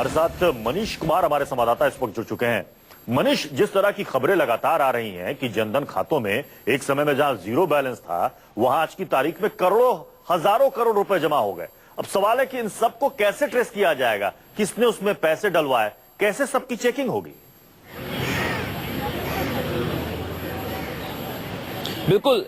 हमारे साथ मनीष कुमार हमारे संवाददाता इस वक्त जुड़ चुके हैं। मनीष, जिस तरह की खबरें लगातार आ रही हैं कि जनधन खातों में एक समय में जहां जीरो बैलेंस था, वहां आज की तारीख में करोड़ों हजारों करोड़ रुपए जमा हो गए। अब सवाल है कि इन सबको कैसे ट्रेस किया जाएगा, किसने उसमें पैसे डलवाए, कैसे सबकी चेकिंग होगी? बिल्कुल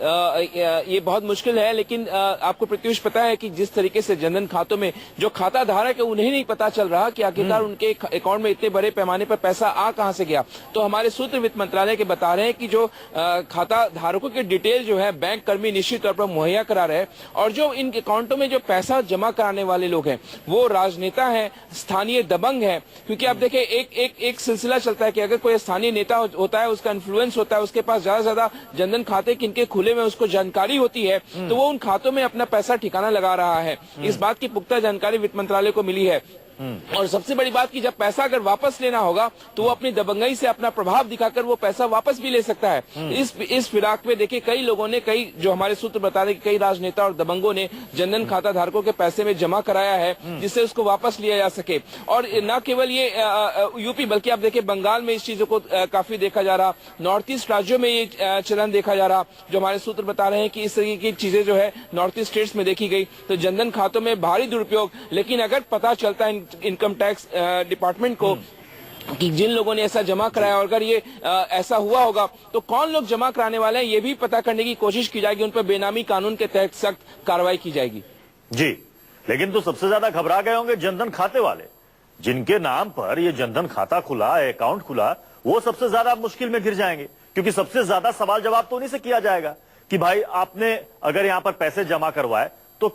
ये बहुत मुश्किल है, लेकिन आपको प्रत्युष पता है कि जिस तरीके से जनधन खातों में जो खाता धारक है उन्हें नहीं पता चल रहा कि आखिरकार उनके अकाउंट में इतने बड़े पैमाने पर पैसा आ कहां से गया। तो हमारे सूत्र वित्त मंत्रालय के बता रहे हैं कि जो खाता धारकों की डिटेल जो है बैंक कर्मी निश्चित तौर पर मुहैया करा रहे हैं, और जो इन अकाउंटों में जो पैसा जमा कराने वाले लोग हैं वो राजनेता है, स्थानीय दबंग है। क्योंकि आप देखें एक सिलसिला चलता है कि अगर कोई स्थानीय नेता होता है, उसका इन्फ्लुएंस होता है, उसके पास ज्यादा से ज्यादा जनधन खाते इनके खुले में उसको जानकारी होती है, तो वो उन खातों में अपना पैसा ठिकाना लगा रहा है। इस बात की पुख्ता जानकारी वित्त मंत्रालय को मिली है। और सबसे बड़ी बात कि जब पैसा अगर वापस लेना होगा तो वो अपनी दबंगई से अपना प्रभाव दिखाकर वो पैसा वापस भी ले सकता है। इस फिराक में देखिए कई लोगों ने, कई जो हमारे सूत्र बता रहे कई राजनेता और दबंगों ने जनधन खाता धारकों के पैसे में जमा कराया है जिससे उसको वापस लिया जा सके। और न केवल ये यूपी बल्कि आप देखिए बंगाल में इस चीजों को काफी देखा जा रहा, नॉर्थ ईस्ट राज्यों में ये चलन देखा जा रहा। जो हमारे सूत्र बता रहे हैं कि इस तरीके की चीजें जो है नॉर्थ ईस्ट स्टेट्स में देखी गई। तो जनधन खातों में भारी दुरुपयोग, लेकिन अगर पता चलता है इनकम टैक्स डिपार्टमेंट को कि जिन लोगों ने ऐसा जमा कराया और अगर ये ऐसा हुआ होगा तो कौन लोग जमा कराने वाले हैं, ये भी पता करने की कोशिश की जाएगी। उन पर बेनामी कानून के तहत सख्त कार्रवाई की जाएगी। जी, लेकिन तो सबसे ज्यादा घबरा गए होंगे जनधन खाते वाले, जिनके नाम पर ये जनधन खाता खुला, अकाउंट खुला, वो सबसे ज्यादा मुश्किल में गिर जाएंगे। क्योंकि सबसे ज्यादा सवाल जवाब तो उन्हीं से किया जाएगा कि भाई आपने अगर यहां पर पैसे जमा करवाए तो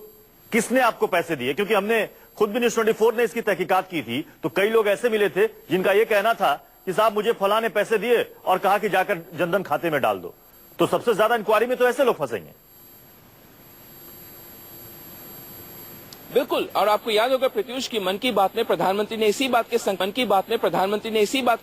किसने आपको पैसे दिए। क्योंकि हमने खुद भी न्यूज़ 24 ने इसकी तहकीकात की थी, तो कई लोग ऐसे मिले थे जिनका यह कहना था कि साहब मुझे फलां ने पैसे दिए और कहा कि जाकर जनधन खाते में डाल दो। तो सबसे ज्यादा इंक्वायरी में तो ऐसे लोग फंसेंगे। बिल्कुल, और आपको याद होगा प्रत्युष की मन की बात में प्रधानमंत्री ने इसी बात के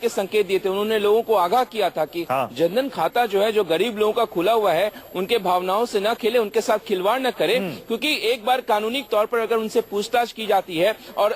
संकेत दिए थे। उन्होंने लोगों को आगाह किया था कि जनधन खाता जो है, जो गरीब लोगों का खुला हुआ है, उनके भावनाओं से न खेले, उनके साथ खिलवाड़ न करे। क्योंकि एक बार कानूनी तौर पर अगर उनसे पूछताछ की जाती है और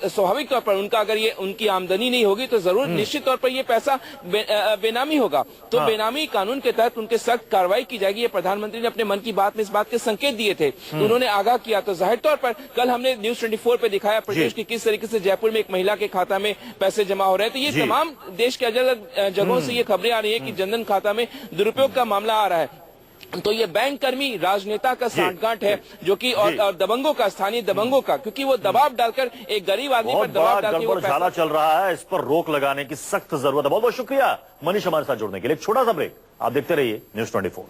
स्वाभाविक तौर पर उनका अगर ये उनकी आमदनी नहीं होगी तो जरूर निश्चित तौर पर ये पैसा बेनामी होगा। तो बेनामी कानून के तहत उनके सख्त कार्रवाई की जाएगी। ये प्रधानमंत्री ने अपने मन की बात में इस बात के संकेत दिए थे, उन्होंने आगाह किया। तो जाहिर तौर पर कल हमने न्यूज़ 24 पे दिखाया प्रदेश की किस तरीके से जयपुर में एक महिला के खाता में पैसे जमा हो रहे हैं। तो ये तमाम देश के अलग अलग जगहों से ये खबरें आ रही है कि जनधन खाता में दुरुपयोग का मामला आ रहा है। तो ये बैंक कर्मी राजनेता का सांठगांठ है, जो कि और दबंगों का, स्थानीय दबंगों का, क्योंकि वो दबाव डालकर एक गरीब आदमी पर दबाव डालकर झाला चल रहा है। इस पर रोक लगाने की सख्त जरूरत है। बहुत बहुत शुक्रिया मनीष हमारे साथ जुड़ने के लिए। एक छोटा सा ब्रेक, आप देखते रहिए न्यूज़ 24।